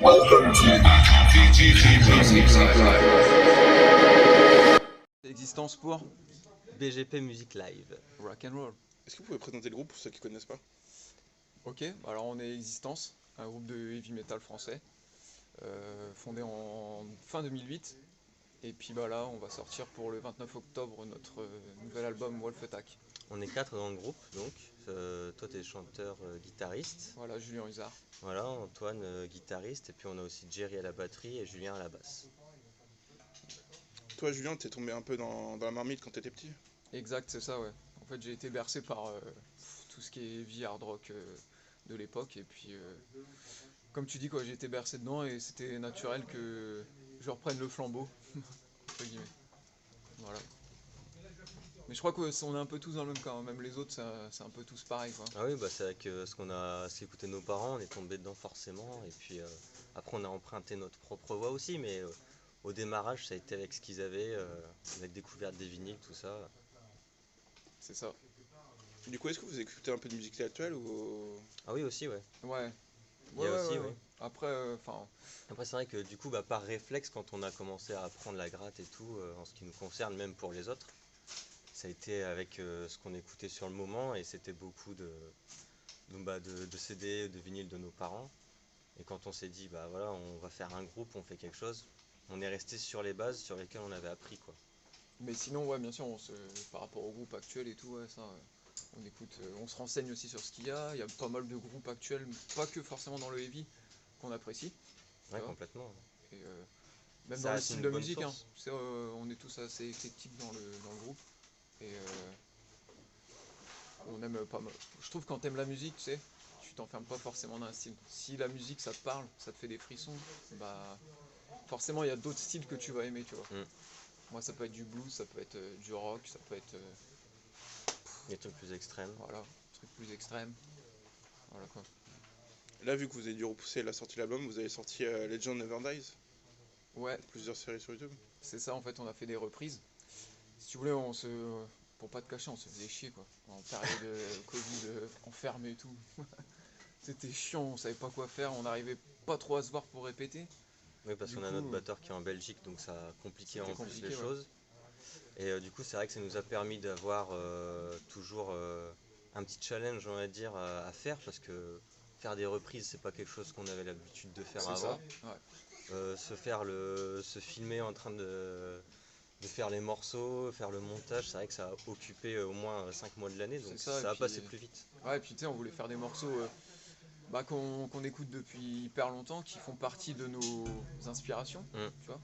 Welcome to VGG Music Live. Existence pour BGP Music Live. Rock and Roll. Est-ce que vous pouvez présenter le groupe pour ceux qui ne connaissent pas? Ok, alors on est Existence, un groupe de heavy metal français, fondé en fin 2008. Et puis bah là, on va sortir pour le 29 octobre notre nouvel album Wolf Attack. On est 4 dans le groupe, donc toi t'es chanteur guitariste. Voilà, Julien Hussard. Voilà, Antoine guitariste, et puis on a aussi Jerry à la batterie et Julien à la basse. Toi, Julien, t'es tombé un peu dans la marmite quand t'étais petit? Exact, c'est ça, ouais. En fait, j'ai été bercé par tout ce qui est heavy hard rock de l'époque. Et puis, comme tu dis, quoi, j'ai été bercé dedans et c'était naturel que je reprenne le flambeau, entre guillemets. Voilà. Mais je crois qu'on est un peu tous dans le même cas, hein. Même les autres, c'est un peu tous pareil, quoi. Ah oui, bah c'est avec ce qu'écoutaient nos parents, on est tombé dedans forcément, et puis après on a emprunté notre propre voix aussi, mais au démarrage ça a été avec ce qu'ils avaient, avec découverte des vinyles, tout ça. C'est ça. Du coup, est-ce que vous écoutez un peu de musique actuelle ou... Ah oui aussi, ouais. Ouais. Il y a aussi, Ouais. oui. Après, enfin, Après c'est vrai que du coup, bah, par réflexe, quand on a commencé à apprendre la gratte et tout, en ce qui nous concerne, même pour les autres, ça a été avec ce qu'on écoutait sur le moment, et c'était beaucoup de CD, de vinyle de nos parents. Et quand on s'est dit, bah voilà, on va faire un groupe, on fait quelque chose, on est resté sur les bases sur lesquelles on avait appris, quoi. mais sinon, ouais, bien sûr, par rapport au groupe actuel et tout, ouais, ça, on écoute, on se renseigne aussi sur ce qu'il y a. Il y a pas mal de groupes actuels, pas que forcément dans le heavy, qu'on apprécie. Ouais, vois. complètement. Et même Ça dans le reste style une de bonne musique, hein. source. Tu sais, on est tous assez éclectiques dans le groupe. Et on aime pas mal. Je trouve que quand t'aimes la musique, tu sais, tu t'enfermes pas forcément dans un style. Si la musique ça te parle, ça te fait des frissons, bah forcément il y a d'autres styles que tu vas aimer, tu vois. Mm. Moi ça peut être du blues, ça peut être du rock, ça peut être Des trucs plus extrêmes. voilà, un truc plus extrême. Voilà quoi. Là, vu que vous avez dû repousser la sortie de l'album, vous avez sorti Legend Never Dies, Ouais, plusieurs séries sur YouTube. c'est ça en fait, on a fait des reprises. Si tu voulais, pour pas te cacher, on se faisait chier quoi. En période Covid, enfermé et tout. C'était chiant, on savait pas quoi faire, on n'arrivait pas trop à se voir pour répéter. Oui, parce Du qu'on a coup, notre batteur qui est en Belgique, donc ça a compliqué c'était en plus compliqué, les ouais. choses. Et du coup, c'est vrai que ça nous a permis d'avoir toujours un petit challenge, on va dire, à faire, parce que faire des reprises, c'est pas quelque chose qu'on avait l'habitude de faire C'est ça, avant. ouais. Se filmer en train de faire les morceaux, faire le montage, c'est vrai que ça a occupé au moins 5 mois de l'année, donc C'est ça, et ça a puis, passé plus vite. ouais, et puis tu sais, on voulait faire des morceaux qu'on écoute depuis hyper longtemps, qui font partie de nos inspirations, Mm. tu vois,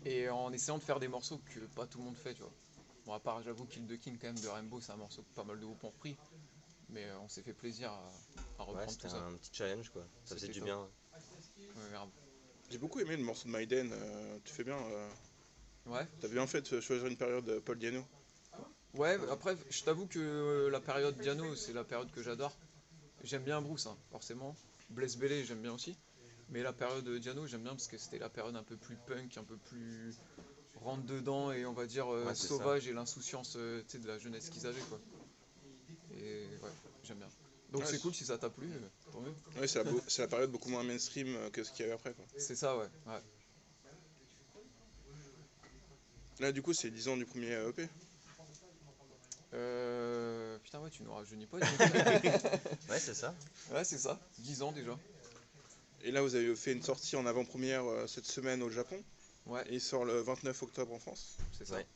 et en essayant de faire des morceaux que pas tout le monde fait, tu vois. Bon, à part, j'avoue, Kill the King, quand même, de Rainbow, c'est un morceau que pas mal de groupes ont repris, mais on s'est fait plaisir à Ouais, reprendre c'était tout ça. un petit challenge, quoi. Ça faisait C'était du top. bien. Ouais, grave. J'ai beaucoup aimé le morceau de Maiden, tu fais bien. Ouais, T'as bien fait de choisir une période Paul Diano. ouais, après, je t'avoue que la période Diano, c'est la période que j'adore. J'aime bien Bruce, hein, forcément. Blaise Bailey, j'aime bien aussi. Mais la période Diano, j'aime bien parce que c'était la période un peu plus punk, un peu plus rentre dedans et on va dire Ouais, c'est ça. sauvage et l'insouciance tu sais, de la jeunesse qu'ils avaient, quoi. Et ouais, j'aime bien. Donc Ouais, c'est cool si ça t'a plu, tant mieux. ouais, c'est la période beaucoup moins mainstream que ce qu'il y avait après, quoi. C'est ça, ouais. Ouais. Là, du coup, c'est 10 ans du premier EP. Putain, ouais, tu nous rajeunis pas. Ouais, c'est ça. Ouais, c'est ça. 10 ans déjà. Et là, vous avez fait une sortie en avant-première cette semaine au Japon. Ouais, Et il sort le 29 octobre en France. c'est ça. Ouais.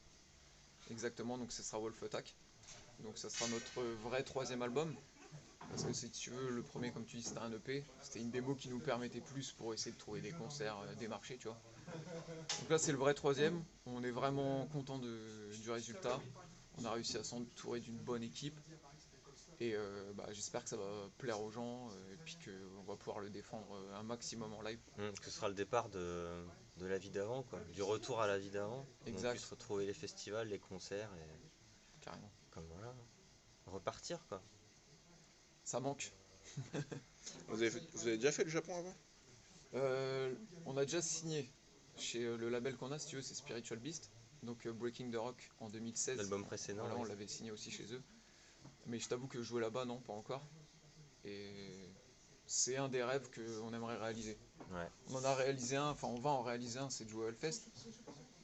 Exactement, donc ce sera Wolf Attack. Donc ça sera notre vrai troisième album. Parce que si tu veux, le premier, comme tu dis, c'était un EP. C'était une démo qui nous permettait plus pour essayer de trouver des concerts, des marchés, tu vois. Donc là, c'est le vrai troisième. On est vraiment content du résultat. On a réussi à s'entourer d'une bonne équipe. Et bah, j'espère que ça va plaire aux gens et puis qu'on va pouvoir le défendre un maximum en live. Que ce sera le départ de la vie d'avant, quoi. Du retour à la vie d'avant. On Exact, puisse retrouver les festivals, les concerts, et carrément. comme voilà, repartir, quoi. Ça manque. Vous avez déjà fait le Japon avant? On a déjà signé chez le label qu'on a, si tu veux, c'est Spiritual Beast. Donc Breaking the Rock en 2016. L'album précédent, Voilà, ouais. on l'avait signé aussi chez eux. Mais je t'avoue que jouer là-bas, non, pas encore. Et c'est un des rêves qu'on aimerait réaliser. Ouais, On en a réalisé un, enfin on va en réaliser un, c'est de jouer au Hellfest.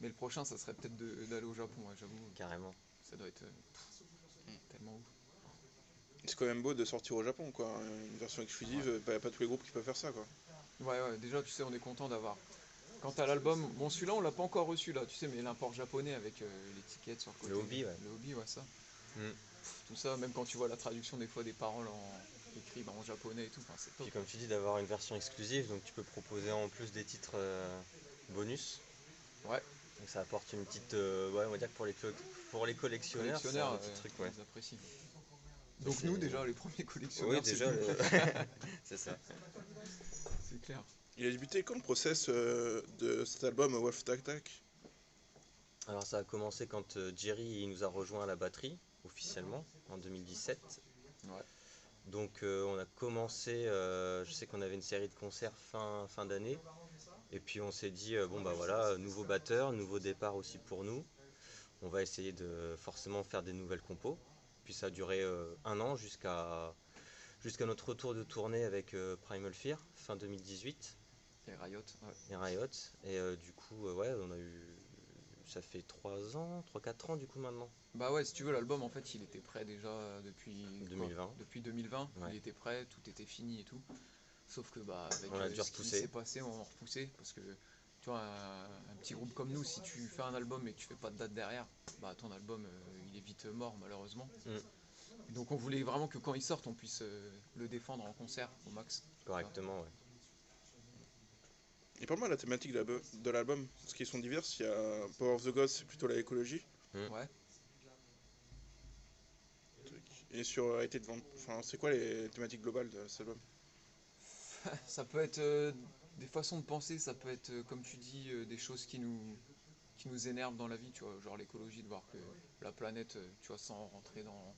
Mais le prochain, ça serait peut-être d'aller au Japon, ouais, j'avoue. carrément. Ça doit être tellement ouf. C'est quand même beau de sortir au Japon, quoi. Une version exclusive, pas tous les groupes qui peuvent faire ça, quoi. Ouais, déjà, tu sais, on est content d'avoir. Quant à l'album, bon, celui-là, on l'a pas encore reçu, là, tu sais, mais l'import japonais avec l'étiquette sur le côté. Le hobby, ouais. Le hobby, ouais, ça. Mm. Tout ça, même quand tu vois la traduction des fois des paroles écrites en japonais et tout, enfin, c'est top. Puis comme tu dis, d'avoir une version exclusive, donc tu peux proposer en plus des titres bonus. Ouais, Donc ça apporte une petite, ouais, on va dire que pour les collectionneurs, c'est collectionneurs, un petit truc, ouais. ils apprécient. Donc c'est- nous, déjà, les premiers collectionneurs, Oui, déjà, c'est ça. c'est clair. Il a débuté quand le process de cet album Wolf Attack? Alors ça a commencé quand Jerry il nous a rejoint à la batterie, officiellement, en 2017. Ouais. Donc on a commencé, je sais qu'on avait une série de concerts fin d'année. Et puis on s'est dit, bon bah voilà, nouveau batteur, nouveau départ aussi pour nous. On va essayer de forcément faire des nouvelles compos. Puis ça a duré un an jusqu'à notre retour de tournée avec Primal Fear, fin 2018, Et Riot, ouais. et Riot. Et du coup, ouais, on a eu. Ça fait 3 ans, 3-4 ans du coup maintenant. Bah ouais, si tu veux, l'album, en fait, il était prêt déjà depuis... 2020. Depuis 2020, Ouais. il était prêt, tout était fini et tout. Sauf que, bah, avec On a dû ce qui repousser. s'est passé, on a repoussé, parce que, tu vois, un petit groupe comme nous, si tu fais un album et que tu fais pas de date derrière, bah ton album, il est vite mort, malheureusement. Mm. Donc on voulait vraiment que quand il sorte, on puisse le défendre en concert au max. Correctement, ouais. Et parle-moi de la thématique de l'album, parce qu'ils sont diverses. Il y a Power of the Gods, c'est plutôt l'écologie. Ouais. Et sur Arrêtez de vendre. Enfin, c'est quoi les thématiques globales de cet album? Ça peut être des façons de penser, ça peut être, comme tu dis, des choses qui nous énervent dans la vie, tu vois, genre l'écologie, de voir que la planète, tu vois, sans rentrer dans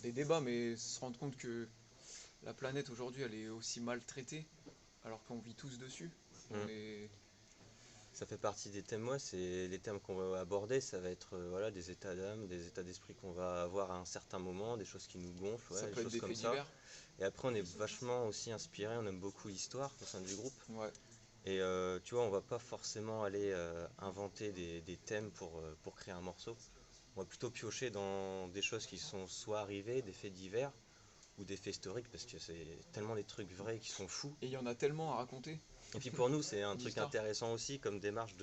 des débats, mais se rendre compte que la planète aujourd'hui, elle est aussi maltraitée, alors qu'on vit tous dessus. On Mm. est... Ça fait partie des thèmes, ouais, c'est les thèmes qu'on va aborder, ça va être voilà, des états d'âme, des états d'esprit qu'on va avoir à un certain moment, des choses qui nous gonflent, ouais, Ça des peut être choses des comme faits ça. divers. Et après on est vachement aussi inspiré, on aime beaucoup l'histoire au sein du groupe. Ouais, Et tu vois, on va pas forcément aller inventer des thèmes pour créer un morceau. On va plutôt piocher dans des choses qui sont soit arrivées, des faits divers, ou des faits historiques, parce que c'est tellement des trucs vrais qui sont fous. et il y en a tellement à raconter. Et puis pour nous, c'est un truc L'histoire. intéressant aussi comme démarche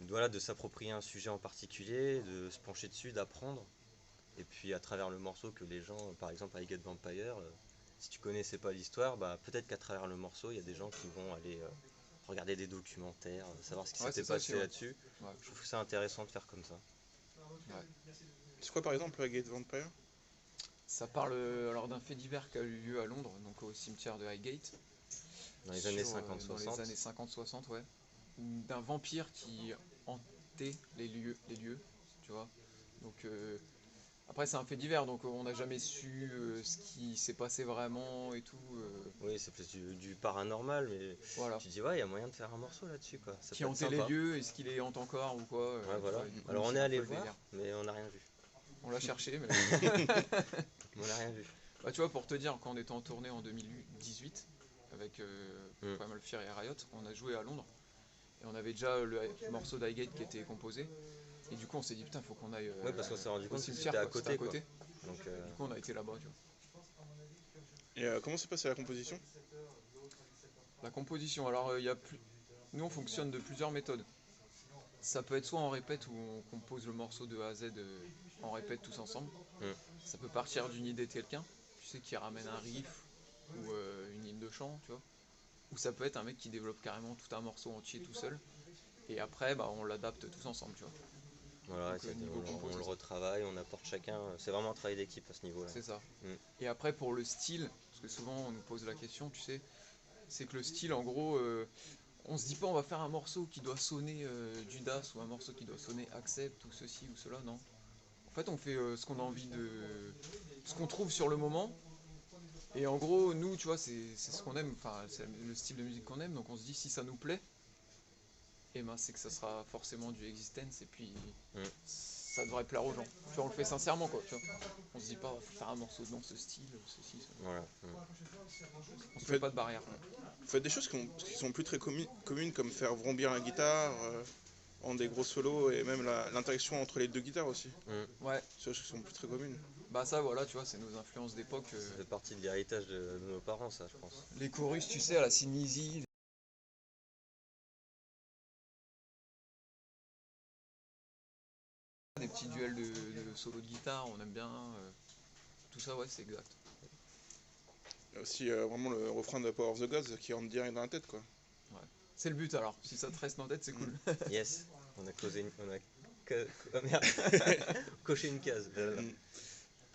voilà, de s'approprier un sujet en particulier, de se pencher dessus, d'apprendre. Et puis à travers le morceau que les gens, par exemple à I Get Vampire, si tu connaissais pas l'histoire, bah, peut-être qu'à travers le morceau, il y a des gens qui vont aller regarder des documentaires, savoir ce qui Ouais, s'était c'est ça passé aussi, ouais. là-dessus. Ouais. Je trouve que c'est intéressant de faire comme ça. C'est quoi par exemple Gate Vampire? Ça parle alors d'un fait divers qui a eu lieu à Londres, donc au cimetière de Highgate. Dans les années Sur, 50-60. Dans les années 50-60, ouais. D'un vampire qui hantait les lieux, tu vois. Donc après c'est un fait divers, donc on n'a jamais su ce qui s'est passé vraiment et tout. Oui, c'est plus du paranormal, mais Voilà. tu dis, ouais, il y a moyen de faire un morceau là-dessus, quoi. Ça Qui peut être hantait les sympa. lieux, est-ce qu'il les hante encore ou quoi Ouais, tu voilà. vois, et du coup, Alors on c'est est un allé peu le voir, délire. mais on n'a rien vu. On l'a cherché, mais On n'a rien vu. bah, tu vois, pour te dire, quand on était en tournée en 2018 avec Primal Fear et Riot, on a joué à Londres et on avait déjà le morceau d'Highgate qui était composé. Et du coup, on s'est dit putain, faut qu'on aille Ouais, parce qu'on s'est rendu au compte que cimetière, c'était à quoi, c'était côté, quoi. Donc, Du coup, on a été là-bas, tu vois. Et comment s'est passée la composition? La composition, alors nous on fonctionne de plusieurs méthodes. Ça peut être soit en répète où on compose le morceau de A à Z en répète tous ensemble. Mm. Ça peut partir d'une idée de quelqu'un, tu sais, qui ramène un riff ou une ligne de chant, tu vois. Ou ça peut être un mec qui développe carrément tout un morceau entier tout seul. Et après, bah, on l'adapte tous ensemble, tu vois. voilà, Donc, niveau compo, on c'est le ça. retravaille, on apporte chacun. C'est vraiment un travail d'équipe à ce niveau-là. C'est ça. Mm. Et après, pour le style, parce que souvent on nous pose la question, tu sais, c'est que le style, en gros, on se dit pas on va faire un morceau qui doit sonner Judas ou un morceau qui doit sonner Accept ou ceci ou cela, non. En fait, on fait ce qu'on a envie de. Ce qu'on trouve sur le moment. Et en gros, nous, tu vois, c'est ce qu'on aime, enfin, c'est le style de musique qu'on aime, donc on se dit si ça nous plaît, et ben c'est que ça sera forcément du Existence, et puis Mm. ça devrait plaire aux gens. Tu vois, on le fait sincèrement, quoi, tu vois. On se dit pas, faut faire un morceau dans ce style, ceci, ça. Voilà. On se Faites- met pas de barrière. Vous faites des choses qui sont plus très communes, comme faire vrombir la guitare, en des gros solos, et même l'interaction entre les deux guitares aussi. Ouais, C'est des choses qui sont plus très communes. bah ça, voilà, tu vois, c'est nos influences d'époque. Ça fait partie de l'héritage de nos parents, ça, je pense. Les chorus, tu sais, à la Sin Easy, des petits duels de solo de guitare, on aime bien. Tout ça, ouais, c'est exact. Il y a aussi vraiment le refrain de Power of the Gods qui rentre direct dans la tête, quoi. C'est le but alors, si ça te reste en tête, c'est cool. Yes, on a causé une... On a... Oh merde. Coché une case.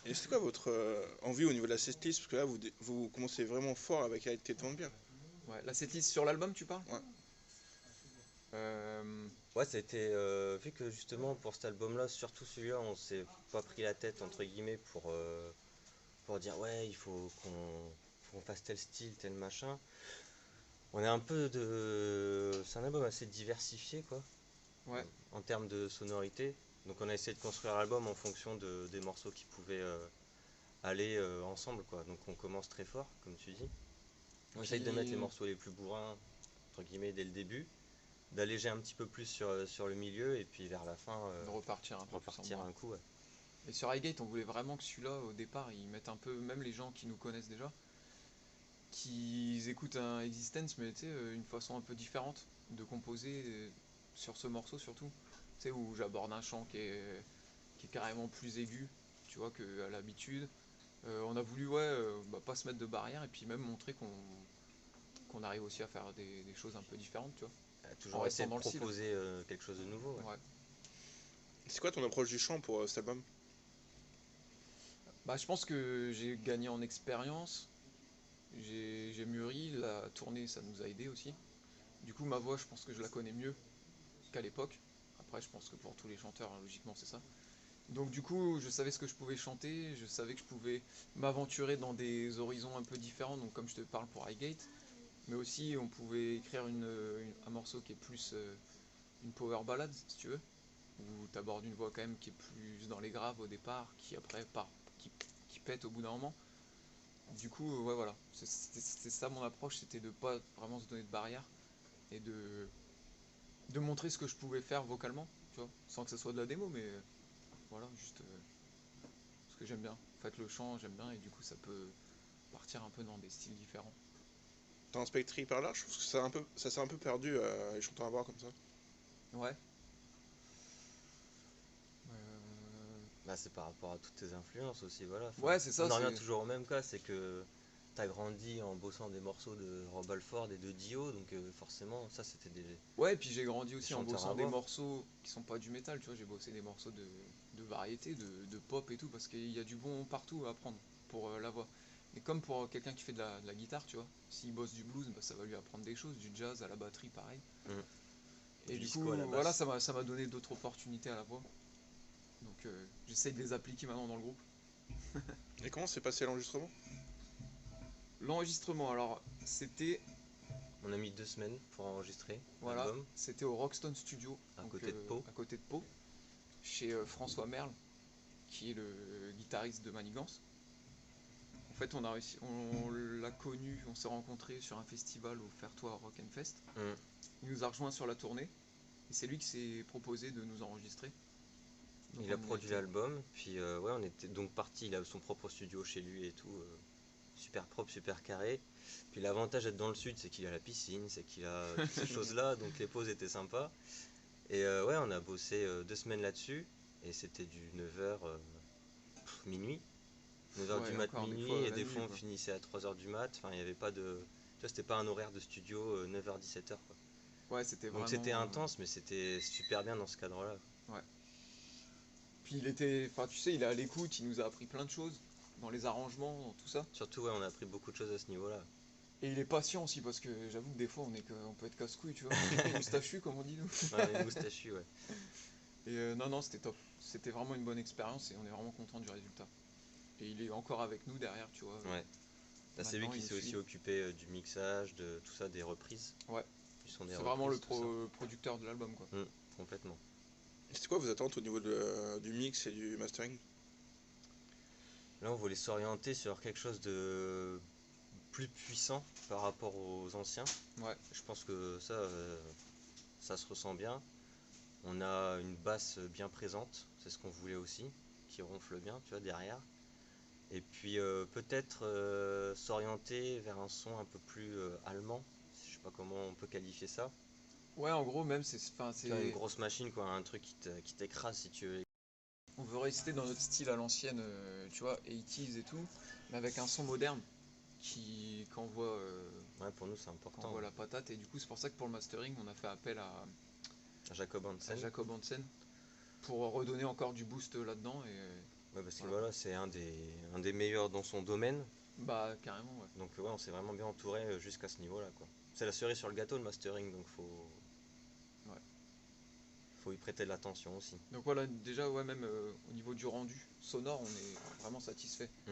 Et c'est quoi votre envie au niveau de la setlist? Parce que là, vous commencez vraiment fort avec Reality de Vampire. Ouais, la setlist sur l'album, tu parles? Ouais. Ouais, ça a été... vu que justement, pour cet album-là, surtout celui-là, on s'est pas pris la tête, entre guillemets, pour dire, ouais, il faut qu'on fasse tel style, tel machin. On est un peu de... C'est un album assez diversifié, quoi, Ouais, en termes de sonorité. Donc on a essayé de construire l'album en fonction des morceaux qui pouvaient aller ensemble, quoi. Donc on commence très fort, comme tu dis. On essaye de mettre les morceaux les plus bourrins, entre guillemets, dès le début, d'alléger un petit peu plus sur le milieu, et puis vers la fin, de repartir un peu plus en repartir bas. un coup. Ouais. Et sur Highgate, on voulait vraiment que celui-là, au départ, ils mettent un peu, même les gens qui nous connaissent déjà, qui écoutent un Existence, mais tu sais, une façon un peu différente de composer sur ce morceau surtout. Tu sais, où j'aborde un chant qui est carrément plus aigu, tu vois, qu'à l'habitude. On a voulu, ouais, bah, pas se mettre de barrière et puis même montrer qu'on arrive aussi à faire des choses un peu différentes, tu vois. Toujours restant essayer de dans le style. proposer quelque chose de nouveau. Ouais. Ouais. C'est quoi ton approche du chant pour cet album? Bah, je pense que j'ai gagné en expérience, j'ai mûri, la tournée ça nous a aidé aussi. Du coup, ma voix, je pense que je la connais mieux qu'à l'époque. Après, je pense que pour tous les chanteurs, hein, logiquement, c'est ça. Donc, du coup, je savais ce que je pouvais chanter, je savais que je pouvais m'aventurer dans des horizons un peu différents, donc comme je te parle pour Highgate, mais aussi on pouvait écrire un morceau qui est plus une power ballad, si tu veux, où tu abordes une voix quand même qui est plus dans les graves au départ, qui après part, qui pète au bout d'un moment. Du coup, ouais, voilà, c'était ça mon approche, c'était de pas vraiment se donner de barrière et de montrer ce que je pouvais faire vocalement, tu vois, sans que ce soit de la démo, mais voilà, juste ce que j'aime bien. En fait, le chant, j'aime bien, et du coup, ça peut partir un peu dans des styles différents. T'as un spectre hyper large, je trouve que ça s'est un peu perdu les chanteurs à voir comme ça. Ouais. Bah, c'est par rapport à toutes tes influences aussi, voilà. Enfin, Ouais, c'est ça. on en revient C'est... toujours au même cas, c'est que t'as grandi en bossant des morceaux de Rob Halford et de Dio, donc forcément, ça c'était des... Ouais, et puis j'ai grandi aussi en chanteurs bossant à des voix. morceaux qui sont pas du métal, tu vois. J'ai bossé des morceaux de variété, de pop et tout, parce qu'il y a du bon partout à apprendre pour la voix. Et comme pour quelqu'un qui fait de la guitare, tu vois, s'il bosse du blues, bah, ça va lui apprendre des choses, du jazz à la batterie, pareil. Mm. Et Du du disco coup, à la voilà, basse. ça m'a donné d'autres opportunités à la voix. Donc j'essaye de les appliquer maintenant dans le groupe. Et comment s'est passé l'enregistrement? L'enregistrement, alors, c'était On a mis 2 semaines pour enregistrer voilà, l'album. c'était au Rockstone Studio, À donc, côté de Pau. à côté de Pau, chez François Merle, qui est le guitariste de Manigance. En fait, on a réussi, on l'a connu, on s'est rencontrés sur un festival au Fairtois Rock and Fest. Mm. Il nous a rejoint sur la tournée et c'est lui qui s'est proposé de nous enregistrer. Donc Il a on y produit été. l'album, puis ouais, on était donc parti, il a son propre studio chez lui et tout, super propre, super carré. Puis l'avantage d'être dans le sud, c'est qu'il a la piscine, c'est qu'il a toutes ces choses-là, donc les pauses étaient sympas. Et ouais, on a bossé 2 semaines là-dessus, et c'était du 9h, minuit. 9h Ouais, du mat, encore des minuit, fois, et la des nuit, fois on quoi. finissait à 3h du mat, enfin il n'y avait pas de... Tu vois, c'était pas un horaire de studio 9h-17h, quoi. Ouais, c'était Donc vraiment. c'était intense, mais c'était super bien dans ce cadre-là. Ouais. Puis il était, enfin tu sais, il est à l'écoute, il nous a appris plein de choses dans les arrangements, dans tout ça. Surtout, ouais, on a appris beaucoup de choses à ce niveau-là. Et il est patient aussi parce que j'avoue que des fois on peut être casse-couille, tu vois. Moustachu comme on dit nous. Ouais, les moustachus, ouais. Et non, non, c'était top. C'était vraiment une bonne expérience et on est vraiment content du résultat. Et il est encore avec nous derrière, tu vois. Ouais. Bah, c'est lui Maintenant, qui il s'est nous aussi suit. occupé du mixage, de tout ça, des reprises. Ouais. Du son des C'est vraiment le reprises, tout ça. producteur de l'album, quoi. Complètement. C'est quoi vos attentes au niveau du mix et du mastering? Là, on voulait s'orienter sur quelque chose de plus puissant par rapport aux anciens. Ouais. Je pense que ça se ressent bien. On a une basse bien présente, c'est ce qu'on voulait aussi, qui ronfle bien, tu vois, derrière. Et puis peut-être s'orienter vers un son un peu plus allemand. Je sais pas comment on peut qualifier ça. Ouais, en gros, même, Tu vois, une grosse machine, quoi, un truc qui t'écrase si tu veux. on veut rester dans notre style à l'ancienne, tu vois, 80s et tout, mais avec un son moderne qui Ouais, pour nous c'est quand on important. voit la patate. Et du coup, c'est pour ça que pour le mastering, on a fait appel Jacob à Hansen. Jacob Hansen pour redonner encore du boost là-dedans. Ouais, parce que Voilà. voilà, c'est un des meilleurs dans son domaine. Bah, carrément, ouais. Donc ouais, on s'est vraiment bien entouré jusqu'à ce niveau-là, quoi. C'est la cerise sur le gâteau, le mastering, donc Ouais. faut y prêter de l'attention aussi. Donc voilà, déjà, ouais, même au niveau du rendu sonore, on est vraiment satisfait Mm.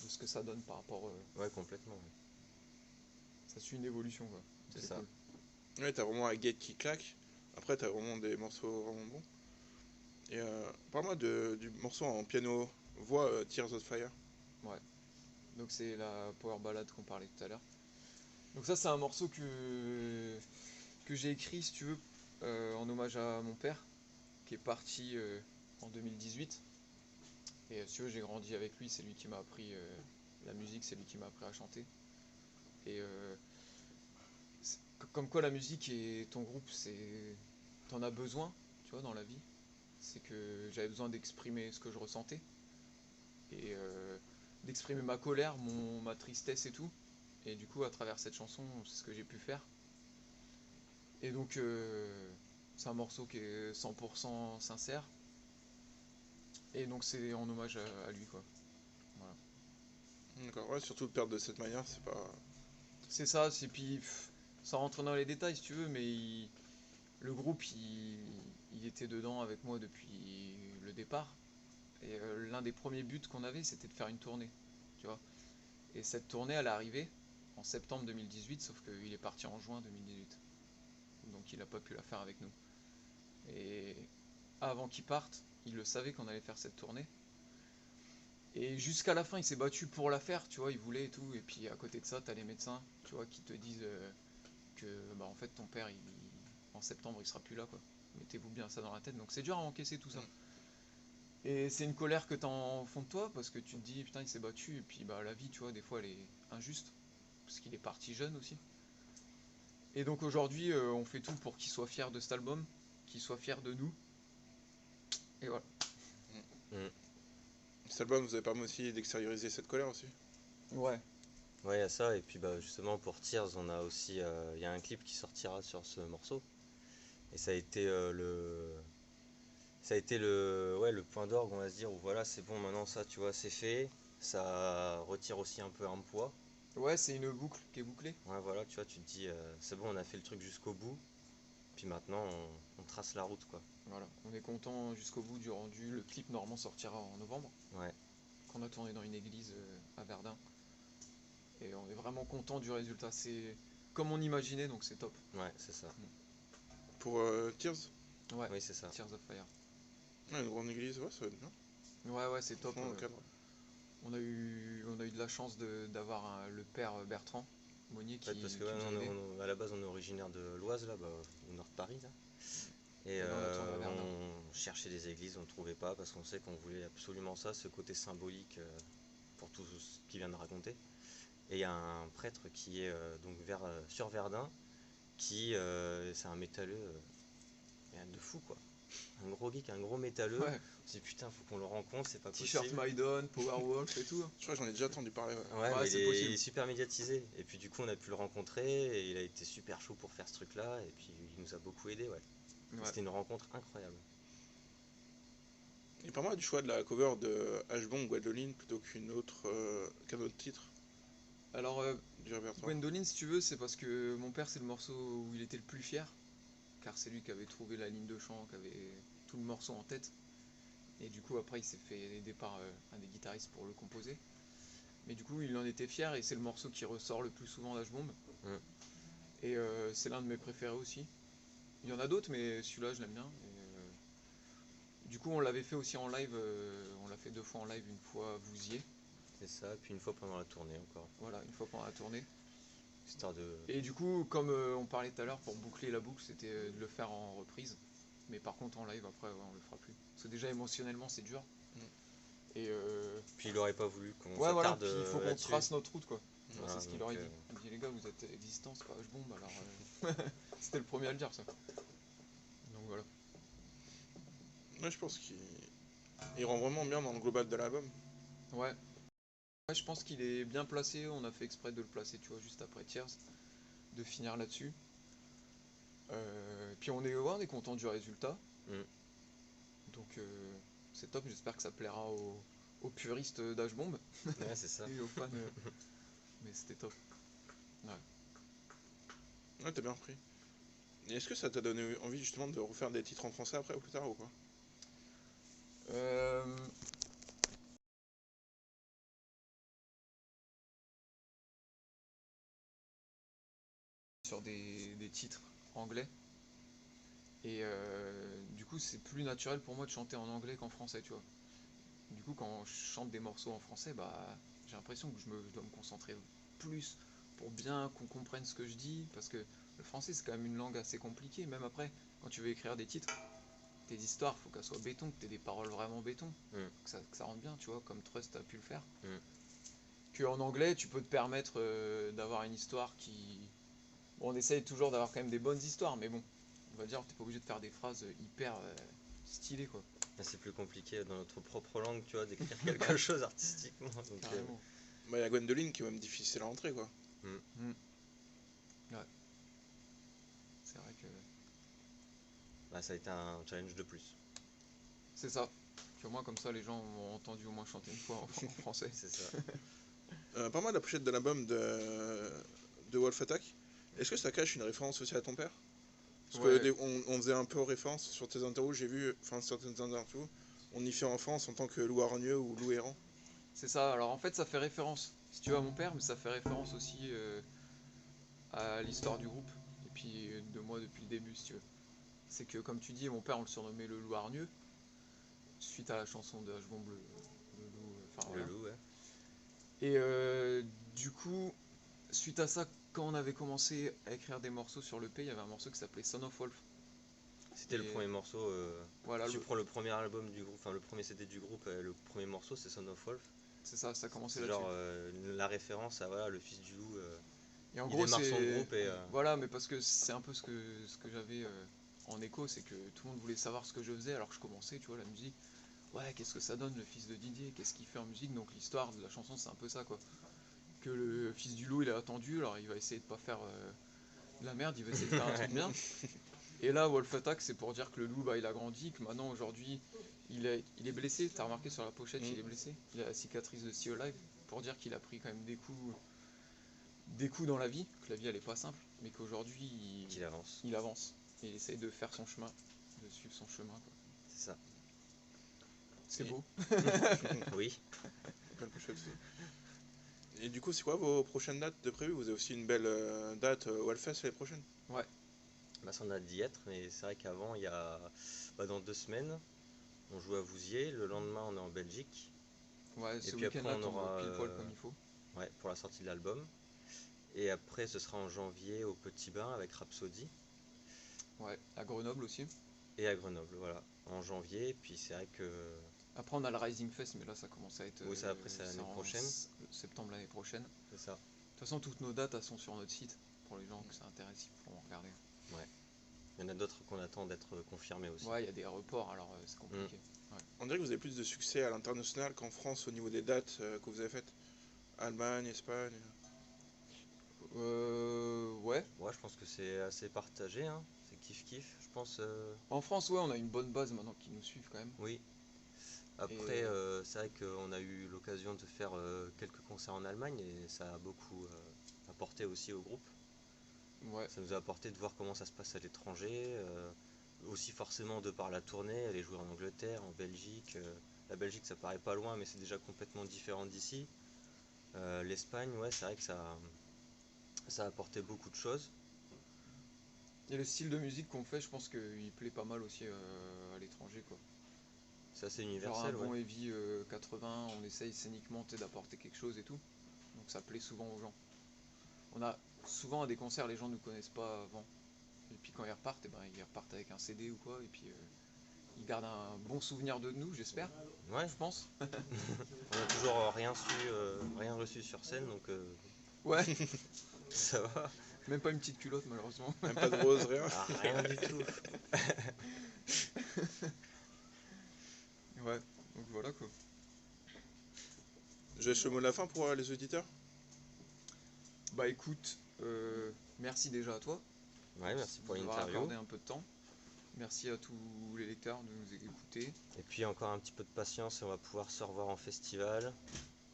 de ce que ça donne par rapport. Ouais, complètement. Ouais. Ça suit une évolution, quoi. C'est ça. Cool. Ouais, t'as vraiment la gate qui claque. Après, t'as vraiment des morceaux vraiment bons. Et parle-moi du morceau en piano-voix Tears of Fire. Ouais. Donc c'est la power ballade qu'on parlait tout à l'heure. Donc ça, c'est un morceau que j'ai écrit, si tu veux, en hommage à mon père, qui est parti en 2018. Et si tu veux, j'ai grandi avec lui, c'est lui qui m'a appris la musique, c'est lui qui m'a appris à chanter. Et comme quoi la musique et ton groupe, t'en as besoin, tu vois, dans la vie. C'est que j'avais besoin d'exprimer ce que je ressentais et d'exprimer ma colère, ma tristesse et tout. Et du coup, à travers cette chanson, c'est ce que j'ai pu faire. Et donc, c'est un morceau qui est 100% sincère. Et donc, c'est en hommage à lui, quoi. Voilà. D'accord, ouais, surtout de perdre de cette manière, c'est pas. C'est ça, c'est puis, sans rentrer dans les détails si tu veux, mais le groupe, il était dedans avec moi depuis le départ. Et l'un des premiers buts qu'on avait, c'était de faire une tournée, tu vois. Et cette tournée, elle est arrivée en septembre 2018, sauf qu'il est parti en juin 2018. Donc il n'a pas pu la faire avec nous. Et avant qu'il parte, il le savait qu'on allait faire cette tournée. Et jusqu'à la fin, il s'est battu pour la faire, tu vois, il voulait et tout. Et puis à côté de ça, t'as les médecins, tu vois, qui te disent que bah en fait ton père, en septembre, il sera plus là, quoi. Mettez-vous bien ça dans la tête. Donc c'est dur à encaisser tout ça. Et c'est une colère que t'as en fond de toi parce que tu te dis putain il s'est battu et puis bah la vie tu vois des fois elle est injuste parce qu'il est parti jeune aussi. Et donc aujourd'hui on fait tout pour qu'il soit fier de cet album, qu'il soit fier de nous. Et voilà. Mm. Cet album vous avez permis aussi d'extérioriser cette colère aussi. Ouais. Ouais, il y a ça. Et puis bah, justement, pour Tears, on a aussi, il y a un clip qui sortira sur ce morceau. Et ça a été ouais, le point d'orgue, on va se dire, où voilà, c'est bon, maintenant ça, tu vois, c'est fait. Ça retire aussi un peu un poids. Ouais c'est une boucle qui est bouclée. Ouais, voilà, tu vois, tu te dis, c'est bon, on a fait le truc jusqu'au bout. Puis maintenant, on trace la route, quoi. Voilà. On est content jusqu'au bout du rendu. Le clip normalement sortira en novembre. Ouais, Qu'on a tourné dans une église à Verdun. Et on est vraiment content du résultat. C'est comme on imaginait donc c'est top. ouais, c'est ça. Pour Tears, Ouais. Oui, c'est ça. Tears of Fire. ouais, une grande église, ouais, ça va être bien. Ouais c'est top. Franchement, au cadre. On a eu de la chance d'avoir le père Bertrand Monnier En fait, parce que qui ouais, nous a aidés. à la base, on est originaire de l'Oise, là, bah, au nord de Paris, là. Et Et là, on a tourné à Verdun. on cherchait des églises, on ne trouvait pas, parce qu'on sait qu'on voulait absolument ça, ce côté symbolique pour tout ce qu'il vient de raconter. Et il y a un prêtre qui est donc sur Verdun, c'est un métalleux, mais de fou, quoi. Un gros geek, un gros métalleux. Ouais, On se dit putain, faut qu'on le rencontre, c'est pas t-shirt possible. Maidon, Powerwolf et tout. Je crois que j'en ai déjà entendu parler. Ouais. Ouais, Ouais, mais c'est possible. il est super médiatisé. Et puis du coup, on a pu le rencontrer et il a été super chaud pour faire ce truc-là. Et puis il nous a beaucoup aidé, ouais. Ouais. C'était une rencontre incroyable. Et par moi du choix de la cover de H-Bomb Gwendoline plutôt qu'un autre titre Alors, du répertoire. Gwendoline, si tu veux, c'est parce que mon père, c'est le morceau où il était le plus fier. Car c'est lui qui avait trouvé la ligne de chant, qui avait tout le morceau en tête. Et du coup, après, il s'est fait aider par un des guitaristes pour le composer. Mais du coup, il en était fier et c'est le morceau qui ressort le plus souvent d'H-Bomb. Mm. Et c'est l'un de mes préférés aussi. Il y en a d'autres, mais celui-là, je l'aime bien. Et, Du coup, on l'avait fait aussi en live, on l'a fait 2 fois en live, une fois à Vouziers, C'est ça, puis une fois pendant la tournée encore, voilà, une fois pendant la tournée. histoire de... Et du coup, comme on parlait tout à l'heure, pour boucler la boucle, c'était de le faire en reprise. Mais par contre, en live, après, ouais, on le fera plus. Parce que déjà, émotionnellement, c'est dur. Mm. Et Puis il aurait pas voulu qu'on ouais, voilà, s'attarde puis il faut qu'on là-dessus. trace notre route, quoi. Voilà, C'est ce qu'il donc, aurait dit. Il dit, les gars, vous êtes existants, c'est pas H-Bomb, alors... C'était le premier à le dire, ça. Donc voilà. Ouais, je pense qu'il il rend vraiment bien dans le global de l'album. Ouais. Ouais, je pense qu'il est bien placé, on a fait exprès de le placer, tu vois, juste après Tears, de finir là-dessus. Puis ouais, on est content du résultat. Mm. Donc c'est top, j'espère que ça plaira aux puristes d'H-Bomb Ouais, c'est ça. et aux fans. Mais c'était top. Ouais. Ouais, t'as bien repris. Et est-ce que ça t'a donné envie justement de refaire des titres en français après ou plus tard ou quoi? Euh, sur des titres anglais. Et du coup, c'est plus naturel pour moi de chanter en anglais qu'en français, tu vois. Du coup, quand je chante des morceaux en français, bah, j'ai l'impression que je dois me concentrer plus pour bien qu'on comprenne ce que je dis, parce que le français, c'est quand même une langue assez compliquée. Même après, quand tu veux écrire des titres, tes histoires, faut qu'elles soient béton, que tu aies des paroles vraiment béton, Mm. que ça rentre bien, tu vois, comme Trust a pu le faire. Mm. Que en anglais, tu peux te permettre d'avoir une histoire qui... Bon, on essaye toujours d'avoir quand même des bonnes histoires, mais bon, on va dire, t'es pas obligé de faire des phrases hyper stylées, quoi. Là, c'est plus compliqué dans notre propre langue, tu vois, d'écrire quelque chose artistiquement. Donc, Carrément. Bah, y a Gwendoline qui est même difficile à rentrer quoi. Mm. Ouais. C'est vrai que... bah, ça a été un challenge de plus. C'est ça. Puis au moins, comme ça, les gens ont entendu au moins chanter une fois en français. C'est ça. Pas mal la pochette de l'album de Wolf Attack. Est-ce que ça cache une référence aussi à ton père? Parce Ouais. que on faisait un peu référence sur tes interviews, j'ai vu, enfin certaines interviews, on y fait enfance en tant que loup hargneux ou loup errant. C'est ça. Alors en fait, ça fait référence, si tu veux, à mon père, mais ça fait référence aussi à l'histoire du groupe. Et puis de moi depuis le début, si tu veux. C'est que, comme tu dis, mon père, on le surnommait le loup hargneux, suite à la chanson de H-Bomb, le loup. Enfin Le voilà. loup, ouais. Et du coup, suite à ça, quand on avait commencé à écrire des morceaux sur l'EP, il y avait un morceau qui s'appelait Son of Wolf. C'était le Et premier morceau. voilà, Si tu prends le premier album du groupe, enfin le premier CD du groupe, le premier morceau c'est Son of Wolf. c'est ça, ça a commencé C'est là-dessus. genre la référence à voilà, le fils du loup. Et en Il gros, démarre son c'est... groupe et. Voilà, mais parce que c'est un peu ce que j'avais en écho, c'est que tout le monde voulait savoir ce que je faisais alors que je commençais, tu vois, la musique. Ouais, qu'est-ce que ça donne le fils de Didier? Qu'est-ce qu'il fait en musique? Donc l'histoire de la chanson, c'est un peu ça, quoi. Que le fils du loup, il a attendu, alors il va essayer de pas faire de la merde, il va essayer de faire un truc bien. Et là, Wolf Attack, c'est pour dire que le loup, bah, il a grandi, que maintenant, aujourd'hui, il est blessé. T'as remarqué sur la pochette, il est blessé. Il a la cicatrice de See Alive, pour dire qu'il a pris quand même des coups dans la vie, que la vie elle est pas simple, mais qu'aujourd'hui Qu'il avance. il avance et il essaye de faire son chemin, de suivre son chemin, quoi. C'est ça. C'est Et- beau. Oui. Belle pochette aussi. Et du coup, c'est quoi vos prochaines dates de prévues? Vous avez aussi une belle date au Hellfest l'année prochaine? Bah, ça on a d'y être, mais c'est vrai qu'avant, il y a. Bah, dans 2 semaines, on joue à Vouziers. Le lendemain, on est en Belgique. Ouais, Et ce puis après, week-end-là on tombe aura. pile poil comme il faut. Ouais, pour la sortie de l'album. Et après, ce sera en janvier au Petit Bain avec Rhapsody. Ouais, à Grenoble aussi. Et à Grenoble, voilà. En janvier. Et puis c'est vrai que. Après on a le Rising Fest, mais là ça commence à être... Oui, ça, après, c'est l'année prochaine. Septembre l'année prochaine. De C'est ça. toute façon, toutes nos dates elles sont sur notre site, pour les gens que ça intéresse, ils pourront regarder. Il y en a d'autres qu'on attend d'être confirmés aussi. Ouais, il y a des reports, alors c'est compliqué. On dirait que vous avez plus de succès à l'international qu'en France au niveau des dates que vous avez faites. Allemagne, Espagne. Ouais. Ouais, je pense que c'est assez partagé, hein. C'est kiff-kiff, je pense. En France, ouais, on a une bonne base maintenant qui nous suivent quand même. Oui. Après, Et- c'est vrai qu'on a eu l'occasion de faire quelques concerts en Allemagne et ça a beaucoup apporté aussi au groupe. Ouais. Ça nous a apporté de voir comment ça se passe à l'étranger. Aussi forcément de par la tournée, aller jouer en Angleterre, en Belgique. La Belgique, ça paraît pas loin, mais c'est déjà complètement différent d'ici. L'Espagne, ouais, c'est vrai que ça a apporté beaucoup de choses. Et le style de musique qu'on fait, je pense qu'il plaît pas mal aussi à l'étranger, quoi. c'est assez Genre un universel. bon Ouais. heavy 80, on essaye scéniquement d'apporter quelque chose et tout. Donc ça plaît souvent aux gens. On a souvent à des concerts, les gens ne nous connaissent pas avant. Et puis quand ils repartent, ils repartent avec un CD ou quoi. Et puis ils gardent un bon souvenir de nous, j'espère, Ouais, je pense. on a toujours rien reçu sur scène, donc Ouais, ça va. même pas une petite culotte malheureusement. Même pas de rose, rien. Ah, rien du tout. Ouais, donc voilà quoi. Je laisse le mot de la fin pour les auditeurs. Bah écoute, merci déjà à toi. Ouais, merci pour de nous avoir l'interview. accordé un peu de temps. Merci à tous les lecteurs de nous écouter. Et puis encore un petit peu de patience et on va pouvoir se revoir en festival,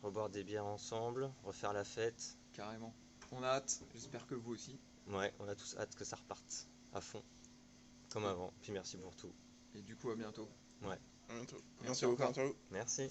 reboire des bières ensemble, refaire la fête. Carrément. On a hâte, j'espère que vous aussi. Ouais, on a tous hâte que ça reparte à fond, comme avant. Puis merci pour tout. Et du coup, à bientôt. Ouais, À bientôt. Merci Merci à vous pour encore. l'interview. merci.